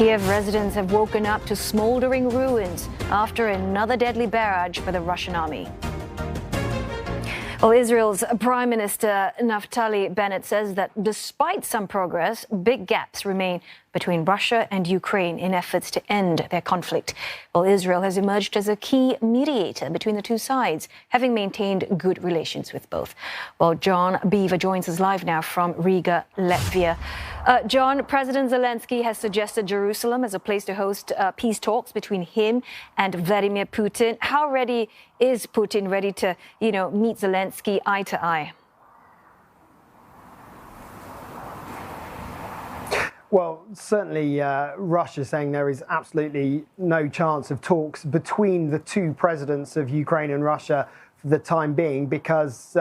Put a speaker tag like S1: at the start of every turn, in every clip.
S1: Kyiv residents have woken up to smouldering ruins after another deadly barrage by the Russian army. Well, Israel's Prime Minister Naftali Bennett says that despite some progress, big gaps remain between Russia and Ukraine in efforts to end their conflict. Well, Israel has emerged as a key mediator between the two sides, having maintained good relations with both. Well, John Beaver joins us live now from Riga, Latvia. John, President Zelenskyy has suggested Jerusalem as a place to host peace talks between him and Vladimir Putin. How ready is Putin to, meet Zelenskyy eye to eye?
S2: Well, certainly Russia saying there is absolutely no chance of talks between the two presidents of Ukraine and Russia for the time being, because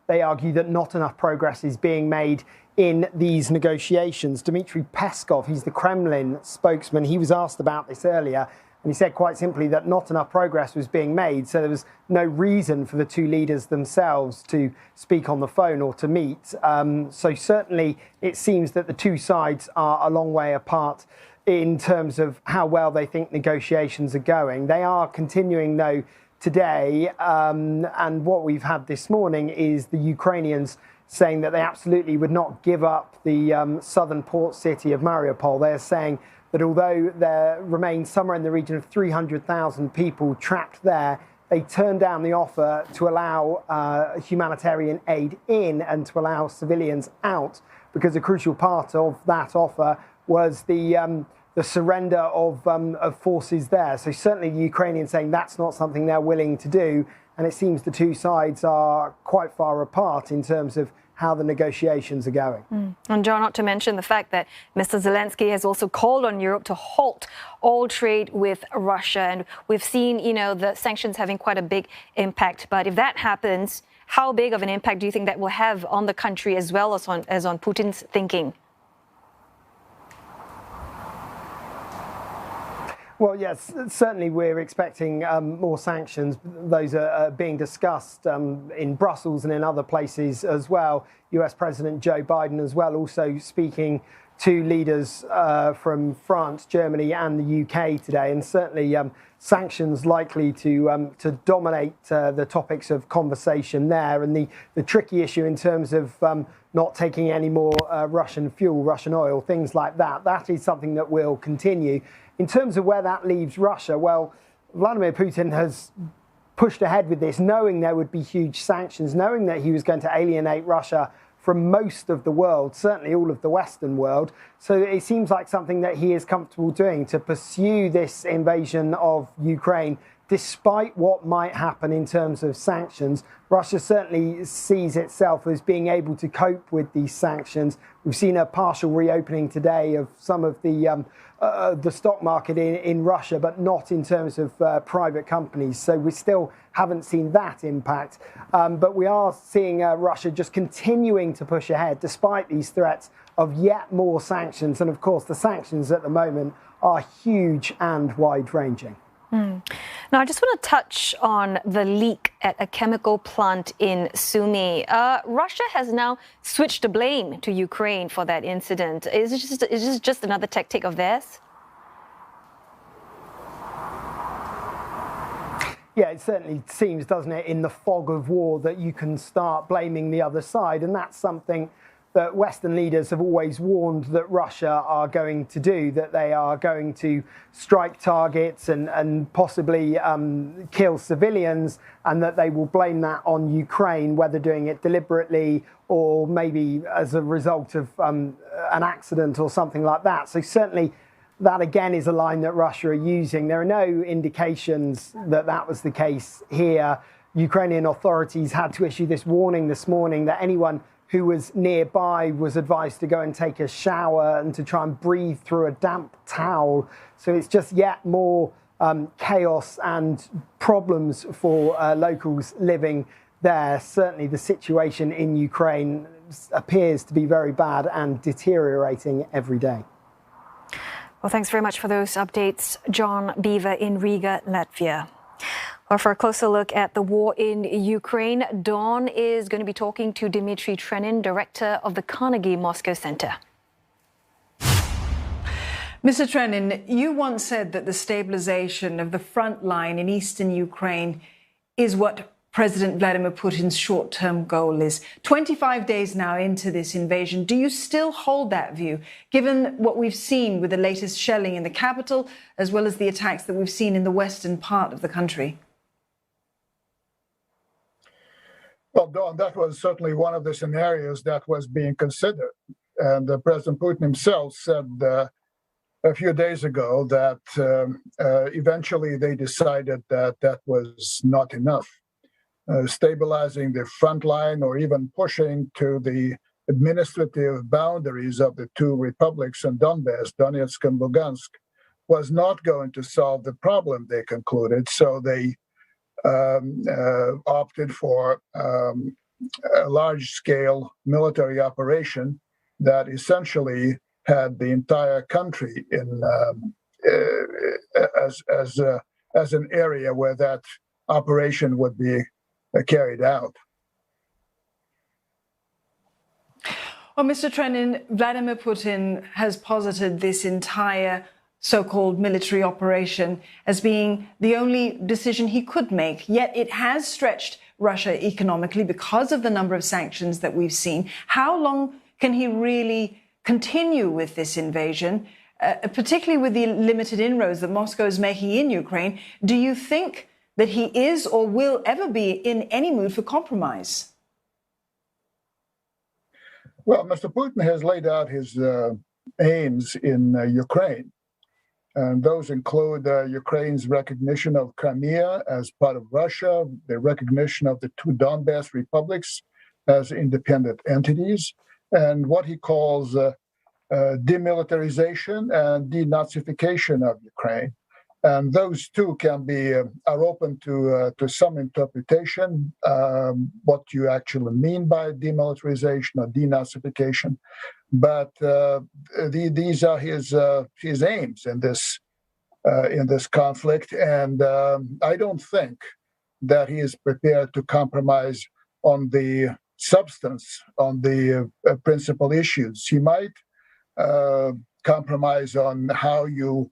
S2: they argue that not enough progress is being made in these negotiations. Dmitry Peskov, he's the Kremlin spokesman, he was asked about this earlier, and he said quite simply that not enough progress was being made, so there was no reason for the two leaders themselves to speak on the phone or to meet. So certainly it seems that the two sides are a long way apart in terms of how well they think negotiations are going. They are continuing, though, today, and what we've had this morning is the Ukrainians saying that they absolutely would not give up the southern port city of Mariupol. They're saying that although there remains somewhere in the region of 300,000 people trapped there, they turned down the offer to allow humanitarian aid in and to allow civilians out, because a crucial part of that offer was the surrender of forces there. So certainly the Ukrainians saying that's not something they're willing to do, and it seems the two sides are quite far apart in terms of how the negotiations are going.
S1: And John, not to mention the fact that Mr. Zelenskyy has also called on Europe to halt all trade with Russia. And we've seen, the sanctions having quite a big impact. But if that happens, how big of an impact do you think that will have on the country as well as on Putin's thinking?
S2: Well, yes, certainly we're expecting more sanctions. Those are being discussed in Brussels and in other places as well. US President Joe Biden as well, also speaking to leaders from France, Germany and the UK today. And certainly sanctions likely to dominate the topics of conversation there. And the tricky issue in terms of not taking any more Russian fuel, Russian oil, things like that, that is something that will continue. In terms of where that leaves Russia, well, Vladimir Putin has pushed ahead with this, knowing there would be huge sanctions, knowing that he was going to alienate Russia from most of the world, certainly all of the Western world. So it seems like something that he is comfortable doing, to pursue this invasion of Ukraine, despite what might happen in terms of sanctions. Russia certainly sees itself as being able to cope with these sanctions. We've seen a partial reopening today of some of the stock market in Russia, but not in terms of private companies. So we still haven't seen that impact. But we are seeing Russia just continuing to push ahead, despite these threats of yet more sanctions. And of course, the sanctions at the moment are huge and wide-ranging.
S1: Now, I just want to touch on the leak at a chemical plant in Sumy. Russia has now switched the blame to Ukraine for that incident. Is this just another tactic of theirs?
S2: Yeah, it certainly seems, doesn't it, in the fog of war, that you can start blaming the other side. And that's something that Western leaders have always warned that Russia are going to do, that they are going to strike targets and possibly kill civilians, and that they will blame that on Ukraine, whether doing it deliberately or maybe as a result of an accident or something like that. So certainly that, again, is a line that Russia are using. There are no indications that that was the case here. Ukrainian authorities had to issue this warning this morning that anyone who was nearby was advised to go and take a shower and to try and breathe through a damp towel. So it's just yet more chaos and problems for locals living there. Certainly the situation in Ukraine appears to be very bad and deteriorating every day.
S1: Well, thanks very much for those updates, John Beaver in Riga, Latvia. Well, for a closer look at the war in Ukraine, Dawn is going to be talking to Dmitry Trenin, director of the Carnegie Moscow Center.
S3: Mr. Trenin, you once said that the stabilization of the front line in eastern Ukraine is what President Vladimir Putin's short-term goal is. 25 days now into this invasion, do you still hold that view, given what we've seen with the latest shelling in the capital, as well as the attacks that we've seen in the western part of the country?
S4: Well, Dawn, that was certainly one of the scenarios that was being considered. And President Putin himself said a few days ago that eventually they decided that that was not enough. Stabilizing the front line or even pushing to the administrative boundaries of the two republics in Donbass, Donetsk and Lugansk, was not going to solve the problem, they concluded. So they opted for a large-scale military operation that essentially had the entire country in as an area where that operation would be carried out.
S3: Well, Mr. Trenin, Vladimir Putin has posited this entire so-called military operation as being the only decision he could make, yet it has stretched Russia economically because of the number of sanctions that we've seen. How long can he really continue with this invasion, particularly with the limited inroads that Moscow is making in Ukraine? Do you think that he is or will ever be in any mood for compromise?
S4: Well, Mr. Putin has laid out his aims in Ukraine. And those include Ukraine's recognition of Crimea as part of Russia, the recognition of the two Donbass republics as independent entities, and what he calls demilitarization and denazification of Ukraine. And those two can be are open to some interpretation, what you actually mean by demilitarization or denazification. But these are his aims in this conflict, and I don't think that he is prepared to compromise on the substance, on the principal issues. He might compromise on how you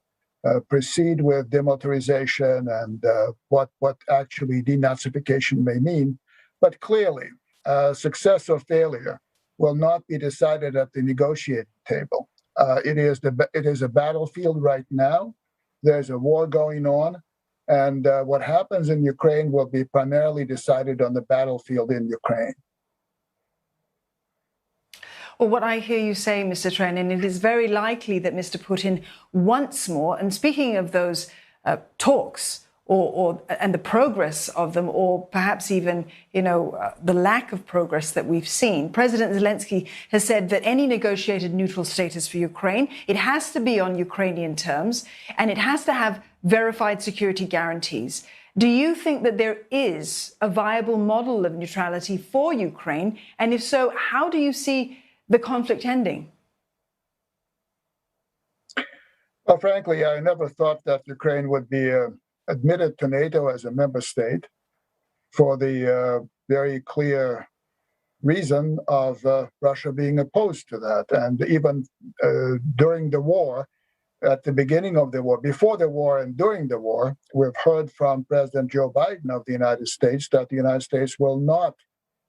S4: proceed with demilitarization and what actually denazification may mean, but clearly, success or failure will not be decided at the negotiating table. It is a battlefield right now. There's a war going on, and what happens in Ukraine will be primarily decided on the battlefield in Ukraine.
S3: Well, what I hear you say, Mr. Trenin, it is very likely that Mr. Putin once more, and speaking of those talks, and the progress of them, or perhaps even, the lack of progress that we've seen. President Zelenskyy has said that any negotiated neutral status for Ukraine, it has to be on Ukrainian terms, and it has to have verified security guarantees. Do you think that there is a viable model of neutrality for Ukraine? And if so, how do you see the conflict ending?
S4: Well, frankly, I never thought that Ukraine would be admitted to NATO as a member state for the very clear reason of Russia being opposed to that. And even during the war, at the beginning of the war, before the war and during the war, we've heard from President Joe Biden of the United States that the United States will not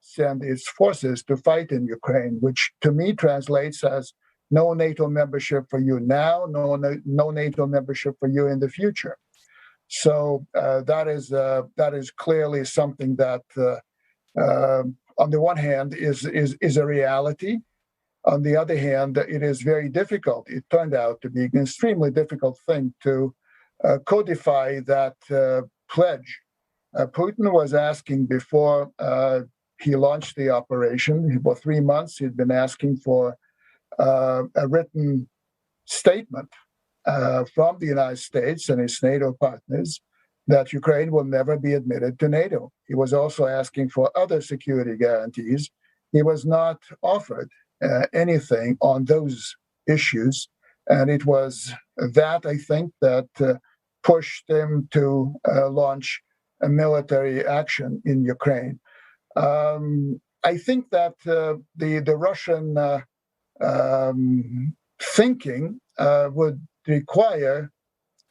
S4: send its forces to fight in Ukraine, which to me translates as no NATO membership for you now, no NATO membership for you in the future. So that is clearly something that, on the one hand, is a reality. On the other hand, it is very difficult. It turned out to be an extremely difficult thing to codify that pledge. Putin was asking before he launched the operation. For 3 months, he'd been asking for a written statement from the United States and its NATO partners that Ukraine will never be admitted to NATO. He was also asking for other security guarantees. He was not offered anything on those issues. And it was that, I think, that pushed him to launch a military action in Ukraine. I think that the Russian thinking would require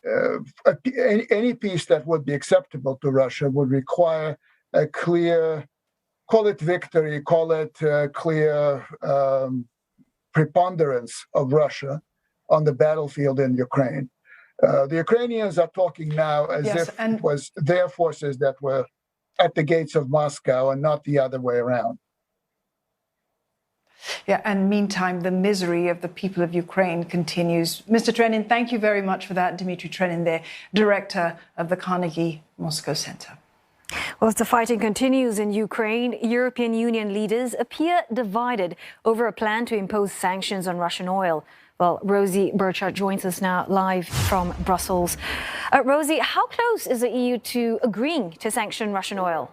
S4: any peace that would be acceptable to Russia would require a clear, call it victory, call it clear preponderance of Russia on the battlefield in Ukraine. The Ukrainians are talking now as if it was their forces that were at the gates of Moscow and not the other way around.
S3: Yeah, and meantime, the misery of the people of Ukraine continues. Mr. Trenin, thank you very much for that. Dmitry Trenin there, director of the Carnegie Moscow Center.
S1: Well, as the fighting continues in Ukraine, European Union leaders appear divided over a plan to impose sanctions on Russian oil. Well, Rosie Burchard joins us now live from Brussels. Rosie, how close is the EU to agreeing to sanction Russian oil?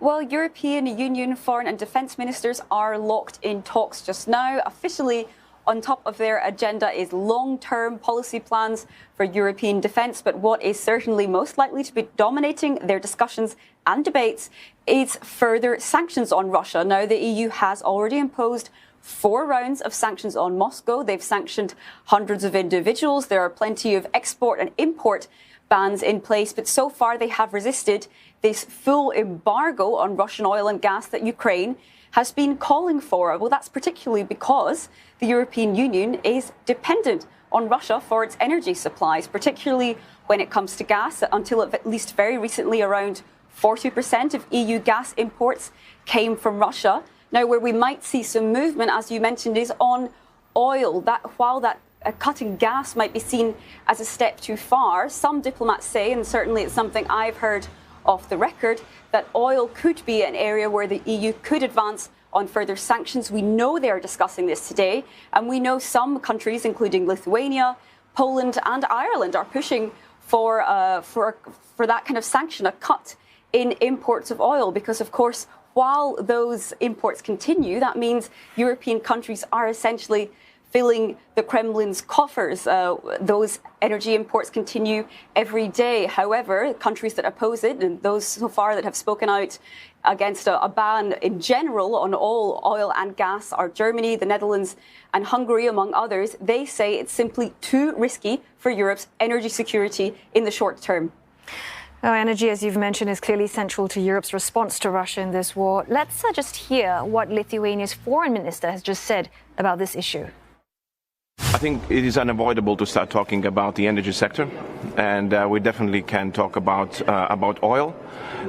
S5: Well, European Union foreign and defence ministers are locked in talks just now. Officially, on top of their agenda is long-term policy plans for European defence. But what is certainly most likely to be dominating their discussions and debates is further sanctions on Russia. Now, the EU has already imposed 4 rounds of sanctions on Moscow. They've sanctioned hundreds of individuals. There are plenty of export and import bans in place, but so far they have resisted this full embargo on Russian oil and gas that Ukraine has been calling for. Well, that's particularly because the European Union is dependent on Russia for its energy supplies, particularly when it comes to gas. Until at least very recently, around 40% of EU gas imports came from Russia. Now, where we might see some movement, as you mentioned, is on oil. While cutting gas might be seen as a step too far, some diplomats say, and certainly it's something I've heard off the record, that oil could be an area where the EU could advance on further sanctions. We know they are discussing this today, and we know some countries, including Lithuania, Poland and Ireland, are pushing for that kind of sanction, a cut in imports of oil, because, of course, while those imports continue, that means European countries are essentially filling the Kremlin's coffers. Those energy imports continue every day. However, countries that oppose it, and those so far that have spoken out against a ban in general on all oil and gas, are Germany, the Netherlands and Hungary, among others. They say it's simply too risky for Europe's energy security in the short term.
S1: Now, energy, as you've mentioned, is clearly central to Europe's response to Russia in this war. Let's just hear what Lithuania's foreign minister has just said about this issue.
S6: I think it is unavoidable to start talking about the energy sector, and we definitely can talk about oil,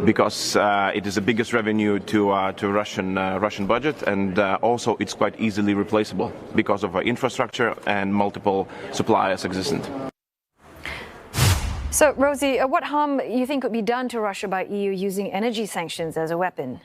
S6: because it is the biggest revenue to Russian budget, and also it's quite easily replaceable because of our infrastructure and multiple suppliers existent.
S1: So, Rosie, what harm you think could be done to Russia by EU using energy sanctions as a weapon?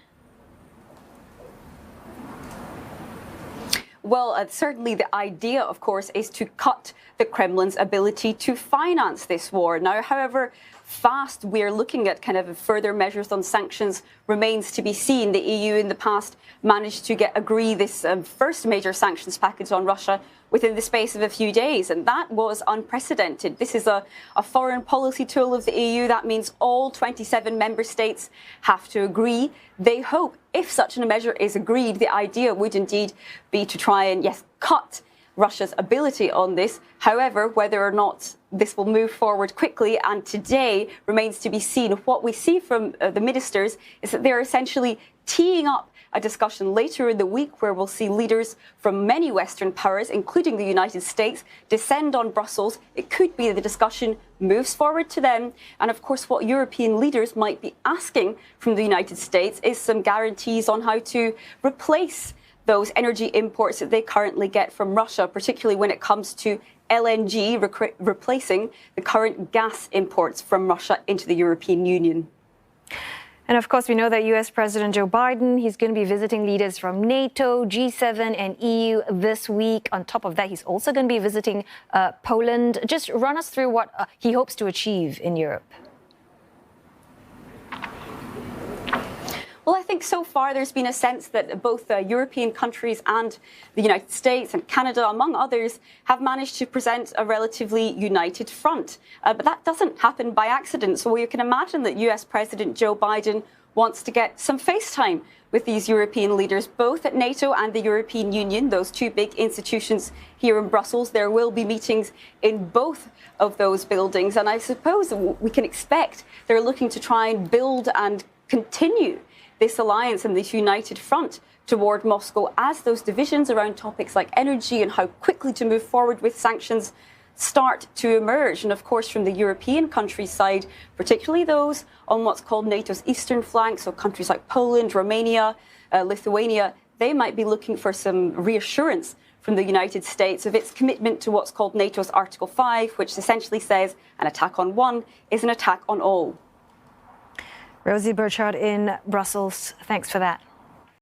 S5: Well, certainly the idea, of course, is to cut the Kremlin's ability to finance this war. Now, however fast we're looking at kind of further measures on sanctions remains to be seen. The EU in the past managed to agree this first major sanctions package on Russia within the space of a few days, and that was unprecedented. This is a foreign policy tool of the EU. That means all 27 member states have to agree. They hope, if such a measure is agreed, the idea would indeed be to try and, yes, cut Russia's ability on this. However, whether or not this will move forward quickly and today remains to be seen. What we see from the ministers is that they're essentially teeing up a discussion later in the week where we'll see leaders from many Western powers, including the United States, descend on Brussels. It could be the discussion moves forward to them. And of course, what European leaders might be asking from the United States is some guarantees on how to replace those energy imports that they currently get from Russia, particularly when it comes to LNG, replacing the current gas imports from Russia into the European Union.
S1: And of course, we know that US President Joe Biden, he's going to be visiting leaders from NATO, G7 and EU this week. On top of that, he's also going to be visiting Poland. Just run us through what he hopes to achieve in Europe.
S5: Well, I think so far there's been a sense that both European countries and the United States and Canada, among others, have managed to present a relatively united front. But that doesn't happen by accident. So you can imagine that US President Joe Biden wants to get some face time with these European leaders, both at NATO and the European Union, those two big institutions here in Brussels. There will be meetings in both of those buildings. And I suppose we can expect they're looking to try and build and continue this alliance and this united front toward Moscow as those divisions around topics like energy and how quickly to move forward with sanctions start to emerge. And of course, from the European countries' side, particularly those on what's called NATO's eastern flank, so countries like Poland, Romania, Lithuania, they might be looking for some reassurance from the United States of its commitment to what's called NATO's Article 5, which essentially says an attack on one is an attack on all.
S1: Rosie Burchard in Brussels, thanks for that.